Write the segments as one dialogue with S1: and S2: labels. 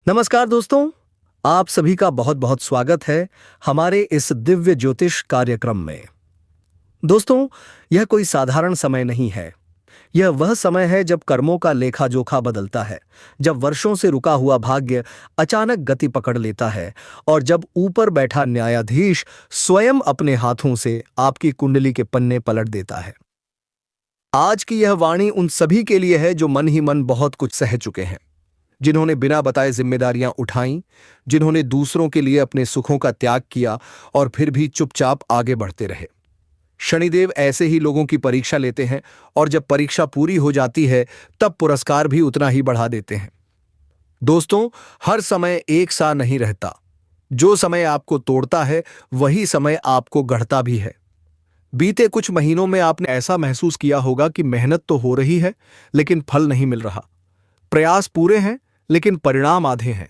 S1: नमस्कार दोस्तों, आप सभी का बहुत बहुत स्वागत है हमारे इस दिव्य ज्योतिष कार्यक्रम में। दोस्तों, यह कोई साधारण समय नहीं है। यह वह समय है जब कर्मों का लेखा जोखा बदलता है, जब वर्षों से रुका हुआ भाग्य अचानक गति पकड़ लेता है और जब ऊपर बैठा न्यायाधीश स्वयं अपने हाथों से आपकी कुंडली के पन्ने पलट देता है। आज की यह वाणी उन सभी के लिए है जो मन ही मन बहुत कुछ सह चुके हैं, जिन्होंने बिना बताए जिम्मेदारियां उठाईं, जिन्होंने दूसरों के लिए अपने सुखों का त्याग किया और फिर भी चुपचाप आगे बढ़ते रहे। शनिदेव ऐसे ही लोगों की परीक्षा लेते हैं और जब परीक्षा पूरी हो जाती है तब पुरस्कार भी उतना ही बढ़ा देते हैं। दोस्तों, हर समय एक सा नहीं रहता। जो समय आपको तोड़ता है वही समय आपको गढ़ता भी है। बीते कुछ महीनों में आपने ऐसा महसूस किया होगा कि मेहनत तो हो रही है लेकिन फल नहीं मिल रहा। प्रयास पूरे हैं लेकिन परिणाम आधे हैं।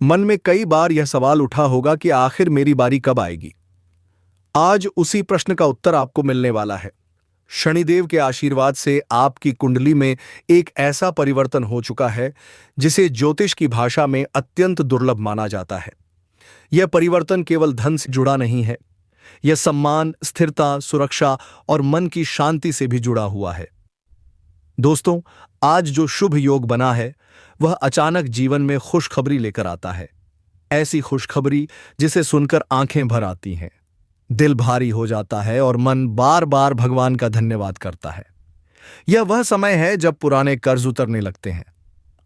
S1: मन में कई बार यह सवाल उठा होगा कि आखिर मेरी बारी कब आएगी। आज उसी प्रश्न का उत्तर आपको मिलने वाला है। शनिदेव के आशीर्वाद से आपकी कुंडली में एक ऐसा परिवर्तन हो चुका है जिसे ज्योतिष की भाषा में अत्यंत दुर्लभ माना जाता है। यह परिवर्तन केवल धन से जुड़ा नहीं है, यह सम्मान, स्थिरता, सुरक्षा और मन की शांति से भी जुड़ा हुआ है। दोस्तों, आज जो शुभ योग बना है वह अचानक जीवन में खुशखबरी लेकर आता है। ऐसी खुशखबरी जिसे सुनकर आंखें भर आती हैं, दिल भारी हो जाता है और मन बार बार भगवान का धन्यवाद करता है। यह वह समय है जब पुराने कर्ज उतरने लगते हैं,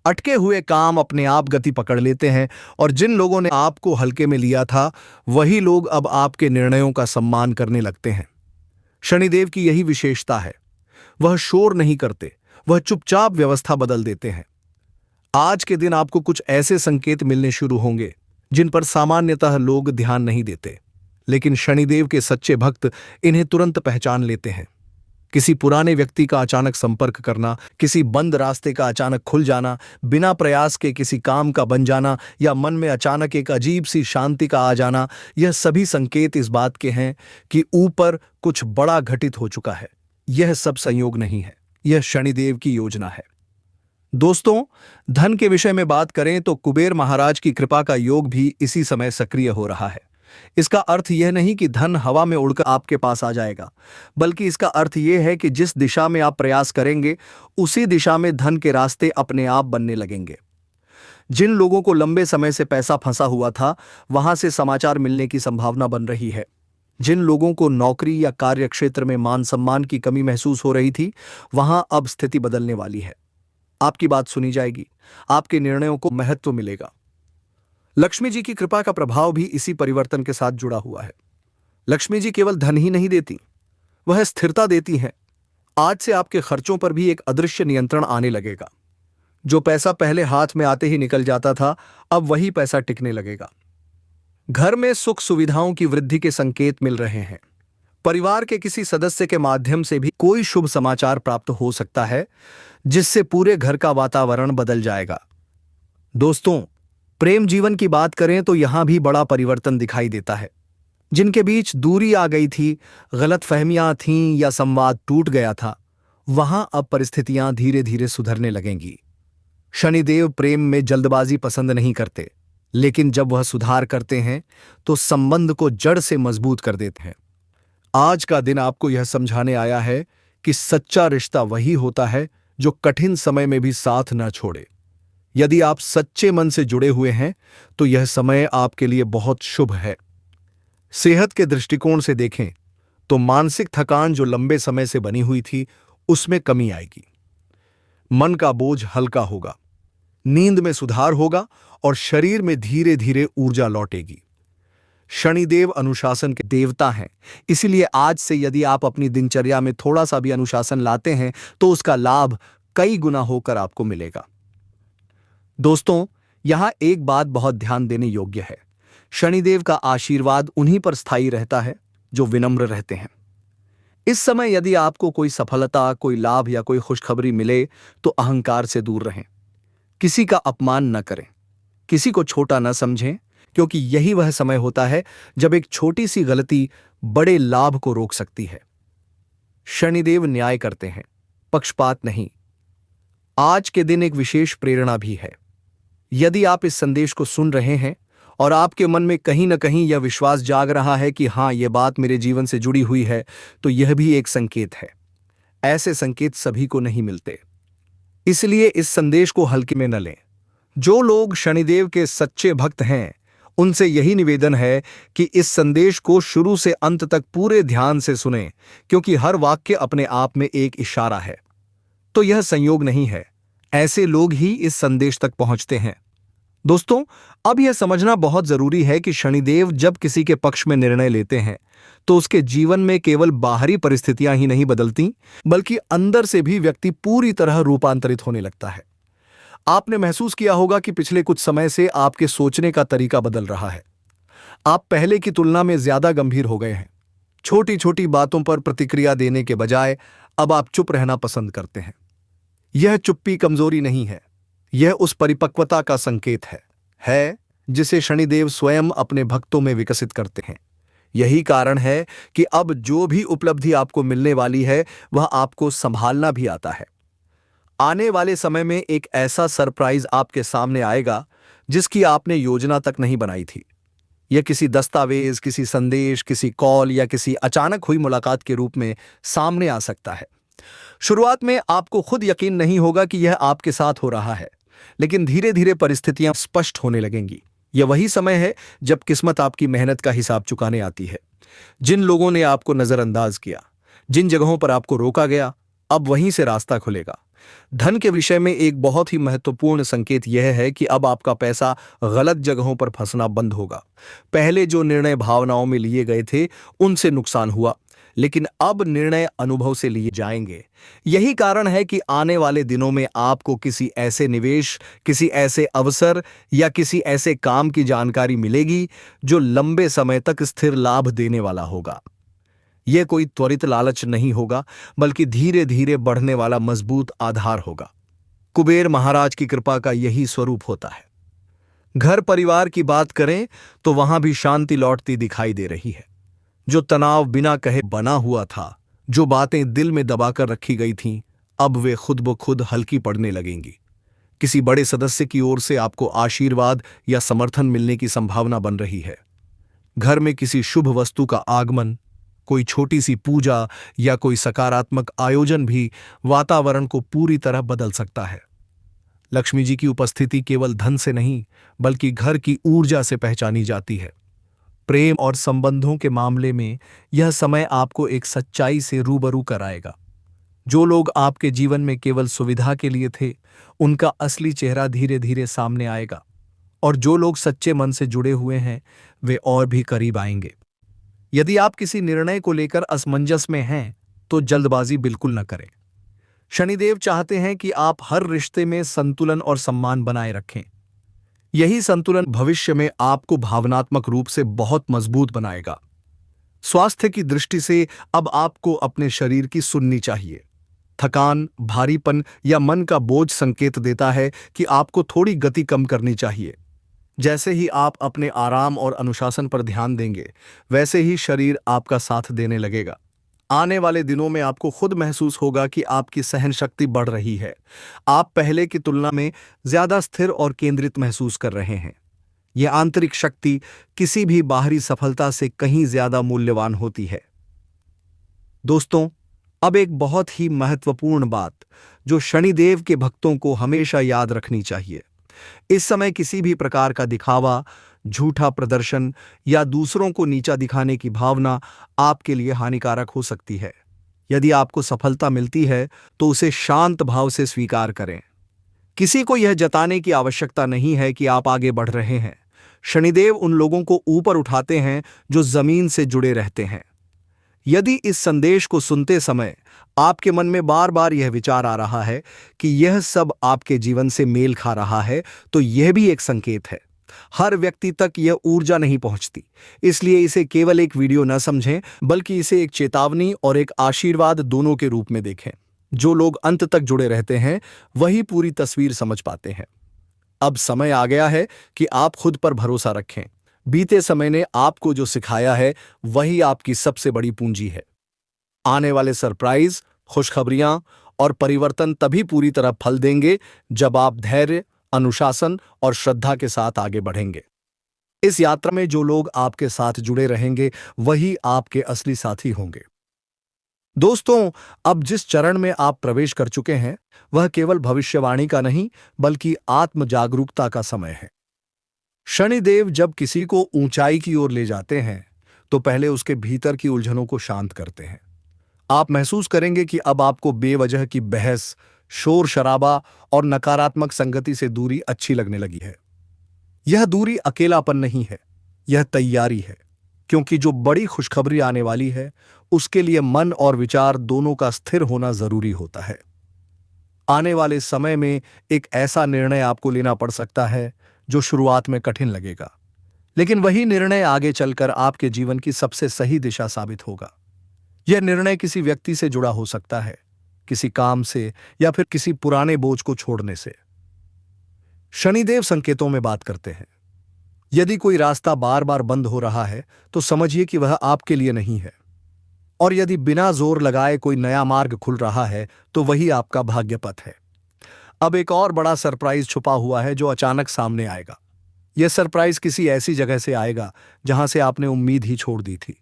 S1: अटके हुए काम अपने आप गति पकड़ लेते हैं और जिन लोगों ने आपको हल्के में लिया था वही लोग अब आपके निर्णयों का सम्मान करने लगते हैं। शनिदेव की यही विशेषता है, वह शोर नहीं करते, वह चुपचाप व्यवस्था बदल देते हैं। आज के दिन आपको कुछ ऐसे संकेत मिलने शुरू होंगे जिन पर सामान्यतः लोग ध्यान नहीं देते, लेकिन शनिदेव के सच्चे भक्त इन्हें तुरंत पहचान लेते हैं। किसी पुराने व्यक्ति का अचानक संपर्क करना, किसी बंद रास्ते का अचानक खुल जाना, बिना प्रयास के किसी काम का बन जाना या मन में अचानक एक अजीब सी शांति का आ जाना, यह सभी संकेत इस बात के हैं कि ऊपर कुछ बड़ा घटित हो चुका है। यह सब संयोग नहीं है, यह शनिदेव की योजना है। दोस्तों, धन के विषय में बात करें तो कुबेर महाराज की कृपा का योग भी इसी समय सक्रिय हो रहा है। इसका अर्थ यह नहीं कि धन हवा में उड़कर आपके पास आ जाएगा, बल्कि इसका अर्थ यह है कि जिस दिशा में आप प्रयास करेंगे उसी दिशा में धन के रास्ते अपने आप बनने लगेंगे। जिन लोगों को लंबे समय से पैसा फंसा हुआ था वहां से समाचार मिलने की संभावना बन रही है। जिन लोगों को नौकरी या कार्य क्षेत्र में मान सम्मान की कमी महसूस हो रही थी वहां अब स्थिति बदलने वाली है। आपकी बात सुनी जाएगी, आपके निर्णयों को महत्व मिलेगा। लक्ष्मी जी की कृपा का प्रभाव भी इसी परिवर्तन के साथ जुड़ा हुआ है। लक्ष्मी जी केवल धन ही नहीं देती, वह स्थिरता देती हैं। आज से आपके खर्चों पर भी एक अदृश्य नियंत्रण आने लगेगा। जो पैसा पहले हाथ में आते ही निकल जाता था, अब वही पैसा टिकने लगेगा। घर में सुख सुविधाओं की वृद्धि के संकेत मिल रहे हैं। परिवार के किसी सदस्य के माध्यम से भी कोई शुभ समाचार प्राप्त हो सकता है जिससे पूरे घर का वातावरण बदल जाएगा। दोस्तों, प्रेम जीवन की बात करें तो यहां भी बड़ा परिवर्तन दिखाई देता है। जिनके बीच दूरी आ गई थी, गलतफहमियां थीं या संवाद टूट गया था, वहां अब परिस्थितियां धीरे धीरे सुधरने लगेंगी। शनिदेव प्रेम में जल्दबाजी पसंद नहीं करते, लेकिन जब वह सुधार करते हैं तो संबंध को जड़ से मजबूत कर देते हैं। आज का दिन आपको यह समझाने आया है कि सच्चा रिश्ता वही होता है जो कठिन समय में भी साथ न छोड़े। यदि आप सच्चे मन से जुड़े हुए हैं तो यह समय आपके लिए बहुत शुभ है। सेहत के दृष्टिकोण से देखें तो मानसिक थकान जो लंबे समय से बनी हुई थी उसमें कमी आएगी। मन का बोझ हल्का होगा, नींद में सुधार होगा और शरीर में धीरे धीरे ऊर्जा लौटेगी। शनिदेव अनुशासन के देवता हैं, इसीलिए आज से यदि आप अपनी दिनचर्या में थोड़ा सा भी अनुशासन लाते हैं तो उसका लाभ कई गुना होकर आपको मिलेगा। दोस्तों, यहां एक बात बहुत ध्यान देने योग्य है। शनिदेव का आशीर्वाद उन्हीं पर स्थायी रहता है जो विनम्र रहते हैं। इस समय यदि आपको कोई सफलता, कोई लाभ या कोई खुशखबरी मिले तो अहंकार से दूर रहें। किसी का अपमान न करें, किसी को छोटा न समझें, क्योंकि यही वह समय होता है जब एक छोटी सी गलती बड़े लाभ को रोक सकती है। शनिदेव न्याय करते हैं, पक्षपात नहीं। आज के दिन एक विशेष प्रेरणा भी है। यदि आप इस संदेश को सुन रहे हैं और आपके मन में कहीं न कहीं यह विश्वास जाग रहा है कि हाँ, यह बात मेरे जीवन से जुड़ी हुई है, तो यह भी एक संकेत है। ऐसे संकेत सभी को नहीं मिलते, इसलिए इस संदेश को हल्के में न लें। जो लोग शनिदेव के सच्चे भक्त हैं, उनसे यही निवेदन है कि इस संदेश को शुरू से अंत तक पूरे ध्यान से सुनें, क्योंकि हर वाक्य अपने आप में एक इशारा है। तो यह संयोग नहीं है, ऐसे लोग ही इस संदेश तक पहुंचते हैं। दोस्तों, अब यह समझना बहुत जरूरी है कि शनिदेव जब किसी के पक्ष में निर्णय लेते हैं, तो उसके जीवन में केवल बाहरी परिस्थितियां ही नहीं बदलती, बल्कि अंदर से भी व्यक्ति पूरी तरह रूपांतरित होने लगता है। आपने महसूस किया होगा कि पिछले कुछ समय से आपके सोचने का तरीका बदल रहा है। आप पहले की तुलना में ज्यादा गंभीर हो गए हैं। छोटी छोटी बातों पर प्रतिक्रिया देने के बजाय अब आप चुप रहना पसंद करते हैं। यह चुप्पी कमजोरी नहीं है, यह उस परिपक्वता का संकेत है जिसे शनिदेव स्वयं अपने भक्तों में विकसित करते हैं। यही कारण है कि अब जो भी उपलब्धि आपको मिलने वाली है, वह आपको संभालना भी आता है। आने वाले समय में एक ऐसा सरप्राइज आपके सामने आएगा जिसकी आपने योजना तक नहीं बनाई थी। यह किसी दस्तावेज, किसी संदेश, किसी कॉल या किसी अचानक हुई मुलाकात के रूप में सामने आ सकता है। शुरुआत में आपको खुद यकीन नहीं होगा कि यह आपके साथ हो रहा है, लेकिन धीरे धीरे परिस्थितियां स्पष्ट होने लगेंगी। यह वही समय है जब किस्मत आपकी मेहनत का हिसाब चुकाने आती है। जिन लोगों ने आपको नजरअंदाज किया, जिन जगहों पर आपको रोका गया, अब वहीं से रास्ता खुलेगा। धन के विषय में एक बहुत ही महत्वपूर्ण संकेत यह है कि अब आपका पैसा गलत जगहों पर फंसना बंद होगा। पहले जो निर्णय भावनाओं में लिए गए थे, उनसे नुकसान हुआ, लेकिन अब निर्णय अनुभव से लिए जाएंगे। यही कारण है कि आने वाले दिनों में आपको किसी ऐसे निवेश, किसी ऐसे अवसर या किसी ऐसे काम की जानकारी मिलेगी जो लंबे समय तक स्थिर लाभ देने वाला होगा। यह कोई त्वरित लालच नहीं होगा, बल्कि धीरे धीरे बढ़ने वाला मजबूत आधार होगा। कुबेर महाराज की कृपा का यही स्वरूप होता है। घर परिवार की बात करें तो वहां भी शांति लौटती दिखाई दे रही है। जो तनाव बिना कहे बना हुआ था, जो बातें दिल में दबाकर रखी गई थीं, अब वे खुद ब खुद हल्की पड़ने लगेंगी। किसी बड़े सदस्य की ओर से आपको आशीर्वाद या समर्थन मिलने की संभावना बन रही है। घर में किसी शुभ वस्तु का आगमन, कोई छोटी सी पूजा या कोई सकारात्मक आयोजन भी वातावरण को पूरी तरह बदल सकता है। लक्ष्मी जी की उपस्थिति केवल धन से नहीं, बल्कि घर की ऊर्जा से पहचानी जाती है। प्रेम और संबंधों के मामले में यह समय आपको एक सच्चाई से रूबरू कराएगा। जो लोग आपके जीवन में केवल सुविधा के लिए थे, उनका असली चेहरा धीरे धीरे सामने आएगा, और जो लोग सच्चे मन से जुड़े हुए हैं, वे और भी करीब आएंगे। यदि आप किसी निर्णय को लेकर असमंजस में हैं, तो जल्दबाजी बिल्कुल न करें। शनिदेव चाहते हैं कि आप हर रिश्ते में संतुलन और सम्मान बनाए रखें। यही संतुलन भविष्य में आपको भावनात्मक रूप से बहुत मजबूत बनाएगा। स्वास्थ्य की दृष्टि से अब आपको अपने शरीर की सुननी चाहिए। थकान, भारीपन या मन का बोझ संकेत देता है कि आपको थोड़ी गति कम करनी चाहिए। जैसे ही आप अपने आराम और अनुशासन पर ध्यान देंगे, वैसे ही शरीर आपका साथ देने लगेगा। आने वाले दिनों में आपको खुद महसूस होगा कि आपकी सहन शक्ति बढ़ रही है। आप पहले की तुलना में ज्यादा स्थिर और केंद्रित महसूस कर रहे हैं। यह आंतरिक शक्ति किसी भी बाहरी सफलता से कहीं ज्यादा मूल्यवान होती है। दोस्तों, अब एक बहुत ही महत्वपूर्ण बात जो शनिदेव के भक्तों को हमेशा याद रखनी चाहिए। इस समय किसी भी प्रकार का दिखावा, झूठा प्रदर्शन या दूसरों को नीचा दिखाने की भावना आपके लिए हानिकारक हो सकती है। यदि आपको सफलता मिलती है, तो उसे शांत भाव से स्वीकार करें। किसी को यह जताने की आवश्यकता नहीं है कि आप आगे बढ़ रहे हैं। शनिदेव उन लोगों को ऊपर उठाते हैं जो जमीन से जुड़े रहते हैं। यदि इस संदेश को सुनते समय आपके मन में बार बार यह विचार आ रहा है कि यह सब आपके जीवन से मेल खा रहा है, तो यह भी एक संकेत है। हर व्यक्ति तक यह ऊर्जा नहीं पहुंचती, इसलिए इसे केवल एक वीडियो न समझें, बल्कि इसे एक चेतावनी और एक आशीर्वाद दोनों के रूप में देखें। जो लोग अंत तक जुड़े रहते हैं, वही पूरी तस्वीर समझ पाते हैं। अब समय आ गया है कि आप खुद पर भरोसा रखें। बीते समय ने आपको जो सिखाया है, वही आपकी सबसे बड़ी पूंजी है। आने वाले सरप्राइज, खुशखबरियां और परिवर्तन तभी पूरी तरह फल देंगे जब आप धैर्य, अनुशासन और श्रद्धा के साथ आगे बढ़ेंगे। इस यात्रा में जो लोग आपके साथ जुड़े रहेंगे वही आपके असली साथी होंगे। दोस्तों, अब जिस चरण में आप प्रवेश कर चुके हैं वह केवल भविष्यवाणी का नहीं बल्कि आत्म जागरूकता का समय है। शनिदेव जब किसी को ऊंचाई की ओर ले जाते हैं तो पहले उसके भीतर की उलझनों को शांत करते हैं। आप महसूस करेंगे कि अब आपको बेवजह की बहस, शोर शराबा और नकारात्मक संगति से दूरी अच्छी लगने लगी है। यह दूरी अकेलापन नहीं है, यह तैयारी है, क्योंकि जो बड़ी खुशखबरी आने वाली है उसके लिए मन और विचार दोनों का स्थिर होना जरूरी होता है। आने वाले समय में एक ऐसा निर्णय आपको लेना पड़ सकता है जो शुरुआत में कठिन लगेगा, लेकिन वही निर्णय आगे चलकर आपके जीवन की सबसे सही दिशा साबित होगा। यह निर्णय किसी व्यक्ति से जुड़ा हो सकता है, किसी काम से या फिर किसी पुराने बोझ को छोड़ने से। शनिदेव संकेतों में बात करते हैं। यदि कोई रास्ता बार बार बंद हो रहा है तो समझिए कि वह आपके लिए नहीं है, और यदि बिना जोर लगाए कोई नया मार्ग खुल रहा है तो वही आपका भाग्य पथ है। अब एक और बड़ा सरप्राइज छुपा हुआ है जो अचानक सामने आएगा। यह सरप्राइज किसी ऐसी जगह से आएगा जहां से आपने उम्मीद ही छोड़ दी थी।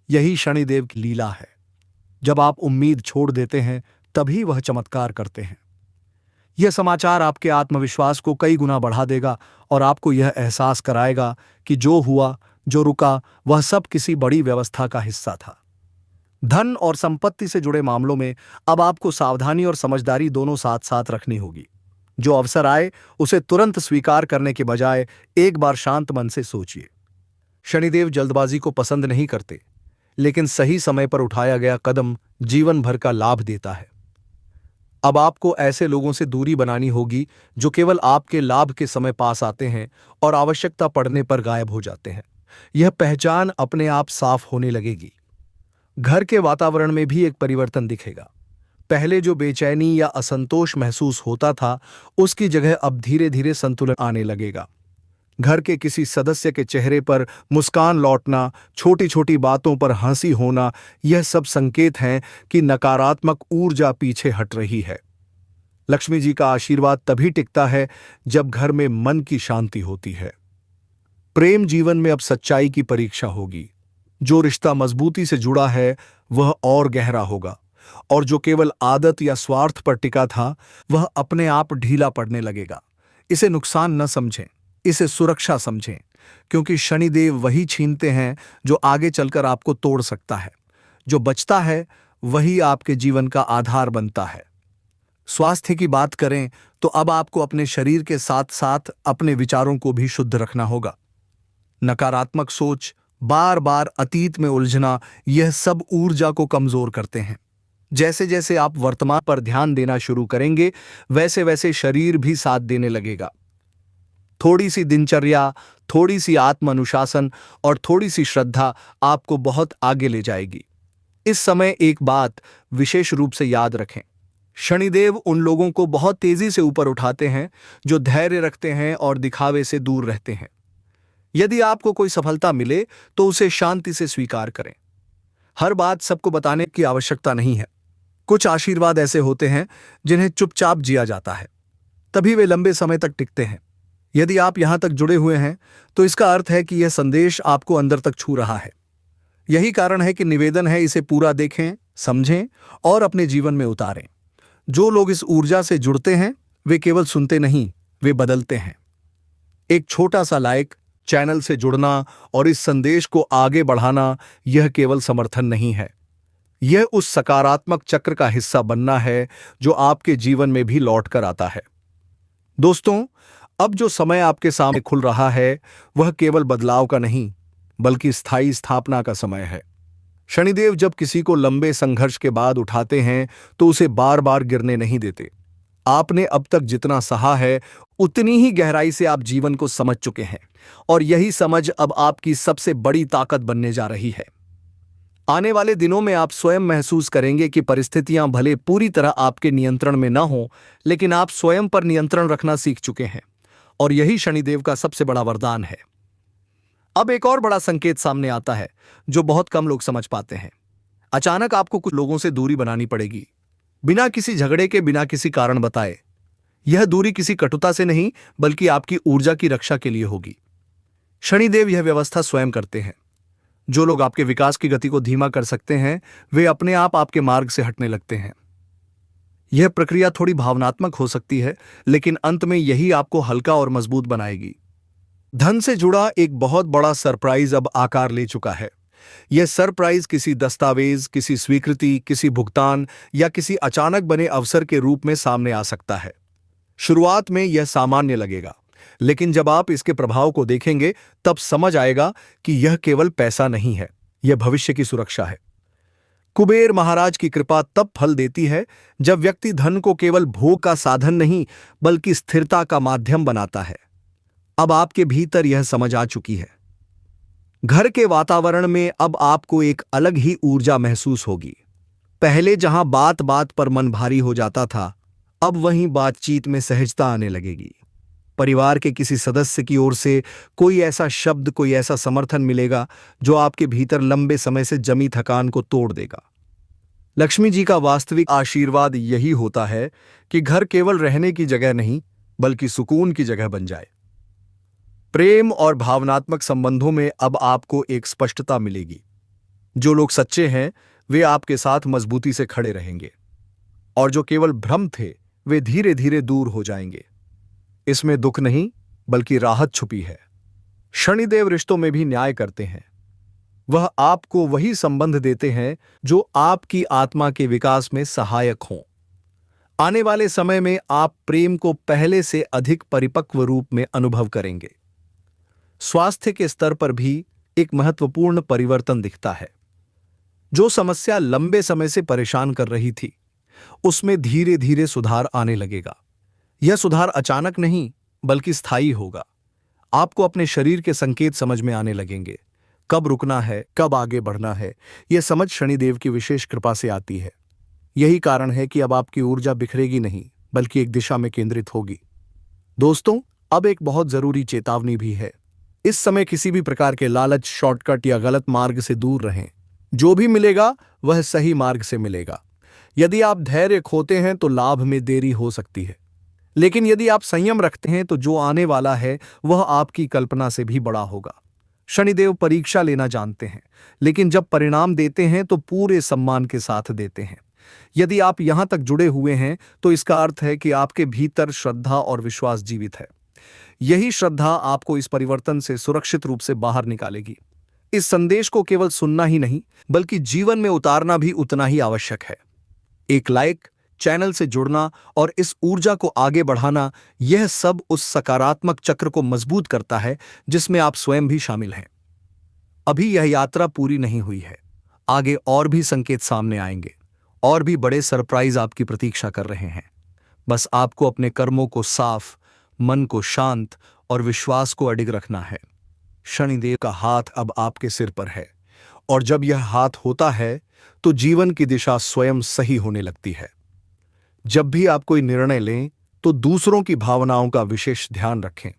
S1: यही शनिदेव की लीला है। जब आप उम्मीद छोड़ देते हैं तभी वह चमत्कार करते हैं। यह समाचार आपके आत्मविश्वास को कई गुना बढ़ा देगा और आपको यह एहसास कराएगा कि जो हुआ, जो रुका, वह सब किसी बड़ी व्यवस्था का हिस्सा था। धन और संपत्ति से जुड़े मामलों में अब आपको सावधानी और समझदारी दोनों साथ साथ रखनी होगी। जो अवसर आए उसे तुरंत स्वीकार करने के बजाय एक बार शांत मन से सोचिए। शनिदेव जल्दबाजी को पसंद नहीं करते, लेकिन सही समय पर उठाया गया कदम जीवन भर का लाभ देता है। अब आपको ऐसे लोगों से दूरी बनानी होगी जो केवल आपके लाभ के समय पास आते हैं और आवश्यकता पड़ने पर गायब हो जाते हैं। यह पहचान अपने आप साफ होने लगेगी। घर के वातावरण में भी एक परिवर्तन दिखेगा। पहले जो बेचैनी या असंतोष महसूस होता था उसकी जगह अब धीरे धीरे संतुलन आने लगेगा। घर के किसी सदस्य के चेहरे पर मुस्कान लौटना, छोटी छोटी बातों पर हंसी होना, यह सब संकेत हैं कि नकारात्मक ऊर्जा पीछे हट रही है। लक्ष्मी जी का आशीर्वाद तभी टिकता है जब घर में मन की शांति होती है। प्रेम जीवन में अब सच्चाई की परीक्षा होगी। जो रिश्ता मजबूती से जुड़ा है वह और गहरा होगा, और जो केवल आदत या स्वार्थ पर टिका था वह अपने आप ढीला पड़ने लगेगा। इसे नुकसान न समझें, इसे सुरक्षा समझें, क्योंकि शनिदेव वही छीनते हैं जो आगे चलकर आपको तोड़ सकता है। जो बचता है वही आपके जीवन का आधार बनता है। स्वास्थ्य की बात करें तो अब आपको अपने शरीर के साथ साथ अपने विचारों को भी शुद्ध रखना होगा। नकारात्मक सोच, बार बार अतीत में उलझना, यह सब ऊर्जा को कमजोर करते हैं। जैसे जैसे आप वर्तमान पर ध्यान देना शुरू करेंगे वैसे वैसे शरीर भी साथ देने लगेगा। थोड़ी सी दिनचर्या, थोड़ी सी आत्म अनुशासन और थोड़ी सी श्रद्धा आपको बहुत आगे ले जाएगी। इस समय एक बात विशेष रूप से याद रखें, शनिदेव उन लोगों को बहुत तेजी से ऊपर उठाते हैं जो धैर्य रखते हैं और दिखावे से दूर रहते हैं। यदि आपको कोई सफलता मिले तो उसे शांति से स्वीकार करें। हर बात सबको बताने की आवश्यकता नहीं है। कुछ आशीर्वाद ऐसे होते हैं जिन्हें चुपचाप जिया जाता है, तभी वे लंबे समय तक टिकते हैं। यदि आप यहां तक जुड़े हुए हैं तो इसका अर्थ है कि यह संदेश आपको अंदर तक छू रहा है। यही कारण है कि निवेदन है, इसे पूरा देखें, समझें और अपने जीवन में उतारें। जो लोग इस ऊर्जा से जुड़ते हैं वे केवल सुनते नहीं, वे बदलते हैं। एक छोटा सा लाइक, चैनल से जुड़ना और इस संदेश को आगे बढ़ाना, यह केवल समर्थन नहीं है, यह उस सकारात्मक चक्र का हिस्सा बनना है जो आपके जीवन में भी लौट कर आता है। दोस्तों, अब जो समय आपके सामने खुल रहा है वह केवल बदलाव का नहीं बल्कि स्थायी स्थापना का समय है। शनिदेव जब किसी को लंबे संघर्ष के बाद उठाते हैं तो उसे बार बार गिरने नहीं देते। आपने अब तक जितना सहा है उतनी ही गहराई से आप जीवन को समझ चुके हैं, और यही समझ अब आपकी सबसे बड़ी ताकत बनने जा रही है। आने वाले दिनों में आप स्वयं महसूस करेंगे कि परिस्थितियां भले पूरी तरह आपके नियंत्रण में न हो, लेकिन आप स्वयं पर नियंत्रण रखना सीख चुके हैं, और यही शनिदेव का सबसे बड़ा वरदान है। अब एक और बड़ा संकेत सामने आता है जो बहुत कम लोग समझ पाते हैं। अचानक आपको कुछ लोगों से दूरी बनानी पड़ेगी, बिना किसी झगड़े के, बिना किसी कारण बताए। यह दूरी किसी कटुता से नहीं, बल्कि आपकी ऊर्जा की रक्षा के लिए होगी। शनिदेव यह व्यवस्था स्वयं करते हैं। जो लोग आपके विकास की गति को धीमा कर सकते हैं, वे अपने आप आपके मार्ग से हटने लगते हैं। यह प्रक्रिया थोड़ी भावनात्मक हो सकती है, लेकिन अंत में यही आपको हल्का और मजबूत बनाएगी। धन से जुड़ा एक बहुत बड़ा सरप्राइज अब आकार ले चुका है। यह सरप्राइज किसी दस्तावेज, किसी स्वीकृति, किसी भुगतान या किसी अचानक बने अवसर के रूप में सामने आ सकता है। शुरुआत में यह सामान्य लगेगा, लेकिन जब आप इसके प्रभाव को देखेंगे तब समझ आएगा कि यह केवल पैसा नहीं है, यह भविष्य की सुरक्षा है। कुबेर महाराज की कृपा तब फल देती है जब व्यक्ति धन को केवल भोग का साधन नहीं, बल्कि स्थिरता का माध्यम बनाता है। अब आपके भीतर यह समझ आ चुकी है। घर के वातावरण में अब आपको एक अलग ही ऊर्जा महसूस होगी। पहले जहां बात बात पर मन भारी हो जाता था, अब वहीं बातचीत में सहजता आने लगेगी। परिवार के किसी सदस्य की ओर से कोई ऐसा शब्द, कोई ऐसा समर्थन मिलेगा जो आपके भीतर लंबे समय से जमी थकान को तोड़ देगा। लक्ष्मी जी का वास्तविक आशीर्वाद यही होता है कि घर केवल रहने की जगह नहीं, बल्कि सुकून की जगह बन जाए। प्रेम और भावनात्मक संबंधों में अब आपको एक स्पष्टता मिलेगी। जो लोग सच्चे हैं, वे आपके साथ मजबूती से खड़े रहेंगे, और जो केवल भ्रम थे, वे धीरे धीरे दूर हो जाएंगे। इसमें दुख नहीं, बल्कि राहत छुपी है। शनिदेव रिश्तों में भी न्याय करते हैं। वह आपको वही संबंध देते हैं जो आपकी आत्मा के विकास में सहायक हों। आने वाले समय में आप प्रेम को पहले से अधिक परिपक्व रूप में अनुभव करेंगे। स्वास्थ्य के स्तर पर भी एक महत्वपूर्ण परिवर्तन दिखता है। जो समस्या लंबे समय से परेशान कर रही थी, उसमें धीरे धीरे सुधार आने लगेगा। यह सुधार अचानक नहीं, बल्कि स्थायी होगा। आपको अपने शरीर के संकेत समझ में आने लगेंगे। कब रुकना है, कब आगे बढ़ना है, यह समझ शनिदेव की विशेष कृपा से आती है। यही कारण है कि अब आपकी ऊर्जा बिखरेगी नहीं, बल्कि एक दिशा में केंद्रित होगी। दोस्तों, अब एक बहुत जरूरी चेतावनी भी है। इस समय किसी भी प्रकार के लालच, शॉर्टकट या गलत मार्ग से दूर रहें। जो भी मिलेगा वह सही मार्ग से मिलेगा। यदि आप धैर्य खोते हैं तो लाभ में देरी हो सकती है, लेकिन यदि आप संयम रखते हैं तो जो आने वाला है वह आपकी कल्पना से भी बड़ा होगा। शनिदेव परीक्षा लेना जानते हैं, लेकिन जब परिणाम देते हैं तो पूरे सम्मान के साथ देते हैं। यदि आप यहां तक जुड़े हुए हैं तो इसका अर्थ है कि आपके भीतर श्रद्धा और विश्वास जीवित है। यही श्रद्धा आपको इस परिवर्तन से सुरक्षित रूप से बाहर निकालेगी। इस संदेश को केवल सुनना ही नहीं, बल्कि जीवन में उतारना भी उतना ही आवश्यक है। एक लाइक, चैनल से जुड़ना और इस ऊर्जा को आगे बढ़ाना, यह सब उस सकारात्मक चक्र को मजबूत करता है जिसमें आप स्वयं भी शामिल हैं। अभी यह यात्रा पूरी नहीं हुई है। आगे और भी संकेत सामने आएंगे, और भी बड़े सरप्राइज आपकी प्रतीक्षा कर रहे हैं। बस आपको अपने कर्मों को साफ, मन को शांत और विश्वास को अडिग रखना है। शनिदेव का हाथ अब आपके सिर पर है, और जब यह हाथ होता है तो जीवन की दिशा स्वयं सही होने लगती है। जब भी आप कोई निर्णय लें तो दूसरों की भावनाओं का विशेष ध्यान रखें।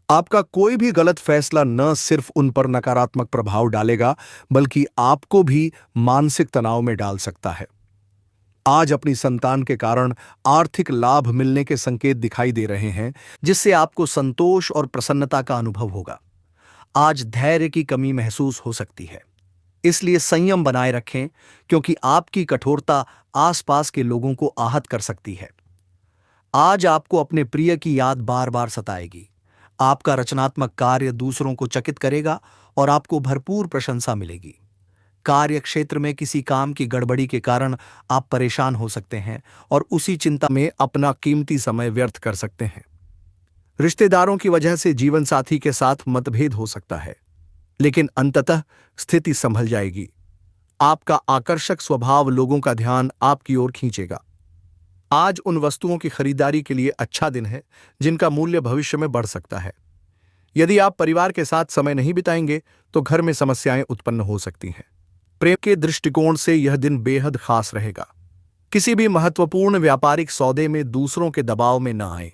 S1: आपका कोई भी गलत फैसला न सिर्फ उन पर नकारात्मक प्रभाव डालेगा, बल्कि आपको भी मानसिक तनाव में डाल सकता है। आज अपनी संतान के कारण आर्थिक लाभ मिलने के संकेत दिखाई दे रहे हैं, जिससे आपको संतोष और प्रसन्नता का अनुभव होगा। आज धैर्य की कमी महसूस हो सकती है, इसलिए संयम बनाए रखें, क्योंकि आपकी कठोरता आसपास के लोगों को आहत कर सकती है। आज आपको अपने प्रिय की याद बार बार सताएगी। आपका रचनात्मक कार्य दूसरों को चकित करेगा और आपको भरपूर प्रशंसा मिलेगी। कार्य क्षेत्र में किसी काम की गड़बड़ी के कारण आप परेशान हो सकते हैं और उसी चिंता में अपना कीमती समय व्यर्थ कर सकते हैं। रिश्तेदारों की वजह से जीवन साथी के साथ मतभेद हो सकता है, लेकिन अंततः स्थिति संभल जाएगी। आपका आकर्षक स्वभाव लोगों का ध्यान आपकी ओर खींचेगा। आज उन वस्तुओं की खरीदारी के लिए अच्छा दिन है जिनका मूल्य भविष्य में बढ़ सकता है। यदि आप परिवार के साथ समय नहीं बिताएंगे तो घर में समस्याएं उत्पन्न हो सकती हैं। प्रेम के दृष्टिकोण से यह दिन बेहद खास रहेगा। किसी भी महत्वपूर्ण व्यापारिक सौदे में दूसरों के दबाव में न आए।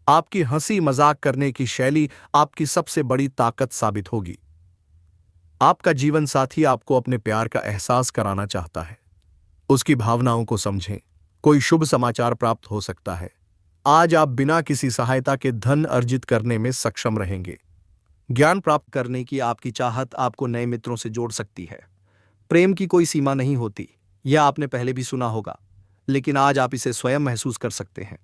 S1: आपकी हंसी मजाक करने की शैली आपकी सबसे बड़ी ताकत साबित होगी। आपका जीवन साथी आपको अपने प्यार का एहसास कराना चाहता है। उसकी भावनाओं को समझें। कोई शुभ समाचार प्राप्त हो सकता है।
S2: आज आप बिना किसी सहायता के धन अर्जित करने में सक्षम रहेंगे। ज्ञान प्राप्त
S1: करने की आपकी चाहत आपको नए मित्रों से जोड़ सकती है। प्रेम की कोई सीमा नहीं होती, यह आपने पहले भी सुना होगा, लेकिन आज आप इसे स्वयं महसूस कर सकते हैं।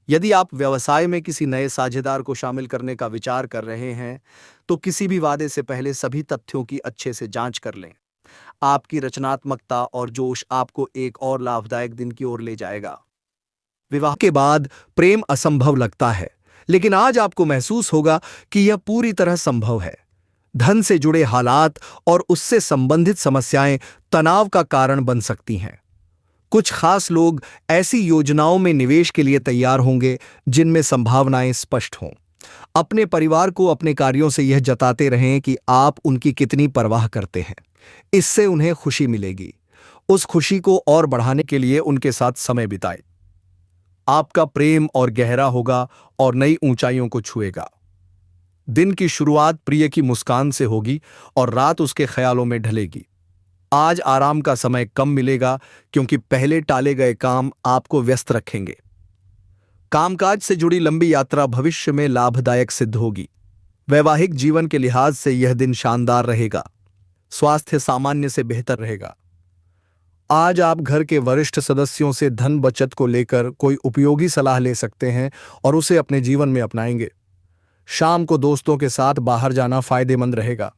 S1: यदि आप व्यवसाय में किसी नए साझेदार को शामिल करने का विचार कर रहे हैं, तो किसी भी वादे से पहले सभी तथ्यों की अच्छे से जांच कर लें। आपकी रचनात्मकता और जोश आपको एक और लाभदायक दिन की ओर ले जाएगा। विवाह के बाद प्रेम असंभव लगता है, लेकिन आज आपको महसूस होगा कि यह पूरी तरह संभव है। धन से जुड़े हालात और उससे संबंधित समस्याएं तनाव का कारण बन सकती हैं। कुछ खास लोग ऐसी योजनाओं में निवेश के लिए तैयार होंगे जिनमें संभावनाएं स्पष्ट हों। अपने परिवार को अपने कार्यों से यह जताते रहें कि आप उनकी कितनी परवाह करते हैं। इससे उन्हें खुशी मिलेगी। उस खुशी को और बढ़ाने के लिए उनके साथ समय बिताएं। आपका प्रेम और गहरा होगा और नई ऊंचाइयों को छुएगा। दिन की शुरुआत प्रिय की मुस्कान से होगी और रात उसके ख्यालों में ढलेगी। आज आराम का समय कम मिलेगा क्योंकि पहले टाले गए काम आपको व्यस्त रखेंगे। कामकाज से जुड़ी लंबी यात्रा भविष्य में लाभदायक सिद्ध होगी। वैवाहिक जीवन के लिहाज से यह दिन शानदार रहेगा। स्वास्थ्य सामान्य से बेहतर रहेगा। आज आप घर के वरिष्ठ सदस्यों से धन बचत को लेकर कोई उपयोगी सलाह ले सकते हैं और उसे अपने जीवन में अपनाएंगे। शाम को दोस्तों के साथ बाहर जाना फायदेमंद रहेगा।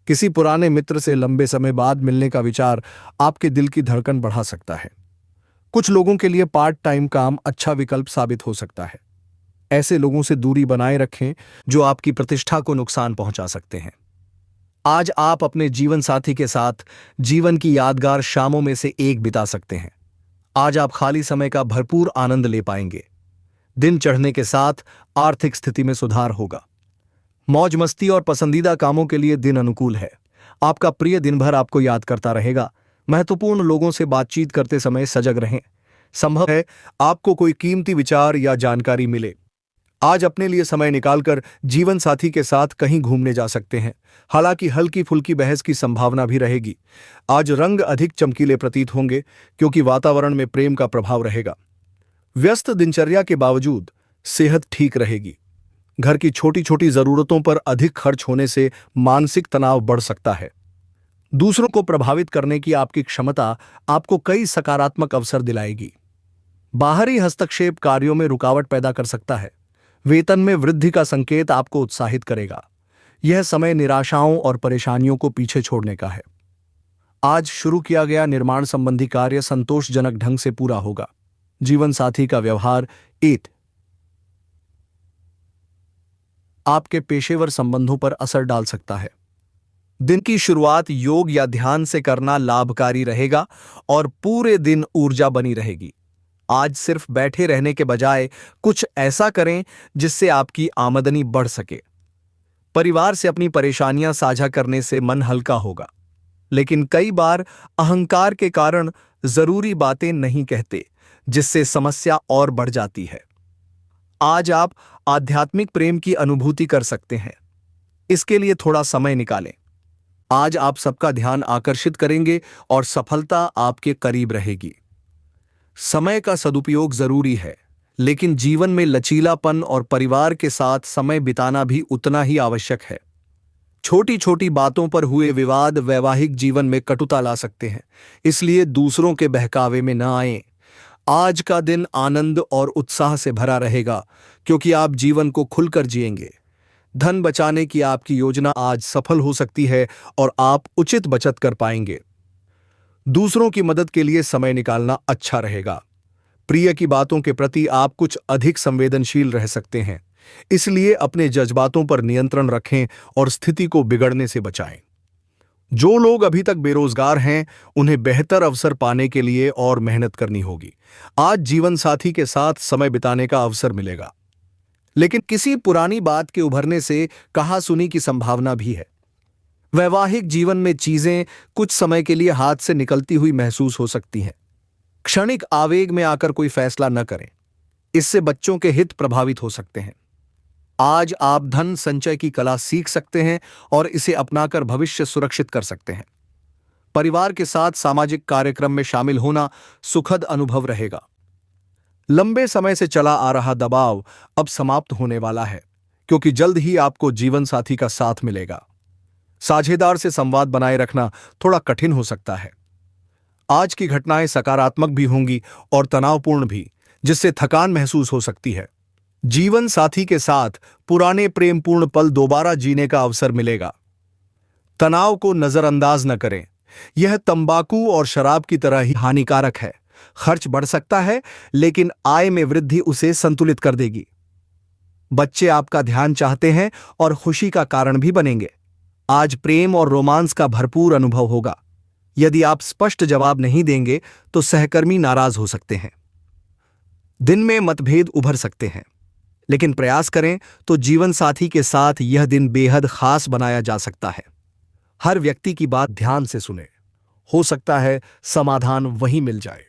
S1: किसी पुराने मित्र से लंबे समय बाद मिलने का विचार आपके दिल की धड़कन बढ़ा सकता है। कुछ लोगों के लिए पार्ट टाइम काम अच्छा विकल्प साबित हो सकता है। ऐसे लोगों से दूरी बनाए रखें जो आपकी प्रतिष्ठा को नुकसान पहुंचा सकते हैं। आज आप अपने जीवन साथी के साथ जीवन की यादगार शामों में से एक बिता सकते हैं। आज आप खाली समय का भरपूर आनंद ले पाएंगे। दिन चढ़ने के साथ आर्थिक स्थिति में सुधार होगा। मौज मस्ती और पसंदीदा कामों के लिए दिन अनुकूल है। आपका प्रिय दिन भर आपको याद करता रहेगा। महत्वपूर्ण लोगों से बातचीत करते समय सजग रहें। संभव है आपको कोई कीमती विचार या जानकारी मिले। आज अपने लिए समय निकालकर जीवन साथी के साथ कहीं घूमने जा सकते हैं। हालांकि हल्की फुल्की बहस की संभावना भी रहेगी। आज रंग अधिक चमकीले प्रतीत होंगे क्योंकि वातावरण में प्रेम का प्रभाव रहेगा। व्यस्त दिनचर्या के बावजूद सेहत ठीक रहेगी। घर की छोटी छोटी जरूरतों पर अधिक खर्च होने से मानसिक तनाव बढ़ सकता है। दूसरों को प्रभावित करने की आपकी क्षमता आपको कई सकारात्मक अवसर दिलाएगी। बाहरी हस्तक्षेप कार्यों में रुकावट पैदा कर सकता है। वेतन में वृद्धि का संकेत आपको उत्साहित करेगा। यह समय निराशाओं और परेशानियों को पीछे छोड़ने का है। आज शुरू किया गया निर्माण संबंधी कार्य संतोषजनक ढंग से पूरा होगा। जीवन साथी का व्यवहार आपके पेशेवर संबंधों पर असर डाल सकता है। दिन की शुरुआत योग या ध्यान से करना लाभकारी रहेगा और पूरे दिन ऊर्जा बनी रहेगी। आज सिर्फ बैठे रहने के बजाय कुछ ऐसा करें जिससे आपकी आमदनी बढ़ सके। परिवार से अपनी परेशानियां साझा करने से मन हल्का होगा, लेकिन कई बार अहंकार के कारण जरूरी बातें नहीं कहते, जिससे समस्या और बढ़ जाती है। आज आप आध्यात्मिक प्रेम की अनुभूति कर सकते हैं। इसके लिए थोड़ा समय निकालें। आज आप सबका ध्यान आकर्षित करेंगे और सफलता आपके करीब रहेगी। समय का सदुपयोग जरूरी है, लेकिन जीवन में लचीलापन और परिवार के साथ समय बिताना भी उतना ही आवश्यक है। छोटी छोटी बातों पर हुए विवाद वैवाहिक जीवन में कटुता ला सकते हैं, इसलिए दूसरों के बहकावे में न आएं। आज का दिन आनंद और उत्साह से भरा रहेगा क्योंकि आप जीवन को खुलकर जिएंगे। धन बचाने की आपकी योजना आज सफल हो सकती है और आप उचित बचत कर पाएंगे। दूसरों की मदद के लिए समय निकालना अच्छा रहेगा। प्रिय की बातों के प्रति आप कुछ अधिक संवेदनशील रह सकते हैं, इसलिए अपने जज्बातों पर नियंत्रण रखें और स्थिति को बिगड़ने से बचाएं। जो लोग अभी तक बेरोजगार हैं, उन्हें बेहतर अवसर पाने के लिए और मेहनत करनी होगी। आज जीवन साथी के साथ समय बिताने का अवसर मिलेगा, लेकिन किसी पुरानी बात के उभरने से कहासुनी की संभावना भी है। वैवाहिक जीवन में चीजें कुछ समय के लिए हाथ से निकलती हुई महसूस हो सकती हैं। क्षणिक आवेग में आकर कोई फैसला न करें, इससे बच्चों के हित प्रभावित हो सकते हैं। आज आप धन संचय की कला सीख सकते हैं और इसे अपनाकर भविष्य सुरक्षित कर सकते हैं। परिवार के साथ सामाजिक कार्यक्रम में शामिल होना सुखद अनुभव रहेगा।
S2: लंबे समय से चला आ रहा दबाव अब समाप्त होने वाला है, क्योंकि जल्द ही आपको जीवन साथी का साथ मिलेगा। साझेदार से संवाद बनाए रखना थोड़ा कठिन हो सकता है। आज की घटनाएं सकारात्मक भी होंगी और तनावपूर्ण भी, जिससे थकान महसूस हो सकती है। जीवन साथी के साथ पुराने प्रेमपूर्ण पल दोबारा जीने का अवसर मिलेगा। तनाव को नजरअंदाज न करें, यह तंबाकू और शराब की तरह ही हानिकारक है। खर्च बढ़ सकता है, लेकिन आय में वृद्धि उसे संतुलित कर देगी। बच्चे आपका ध्यान चाहते हैं और खुशी का कारण भी बनेंगे। आज प्रेम और रोमांस का भरपूर अनुभव होगा। यदि आप स्पष्ट जवाब नहीं देंगे तो सहकर्मी नाराज हो सकते हैं। दिन में मतभेद उभर सकते हैं, लेकिन प्रयास करें तो जीवन साथी के साथ यह दिन बेहद खास बनाया जा सकता है। हर व्यक्ति की बात ध्यान से सुने, हो सकता है समाधान वहीं मिल जाए।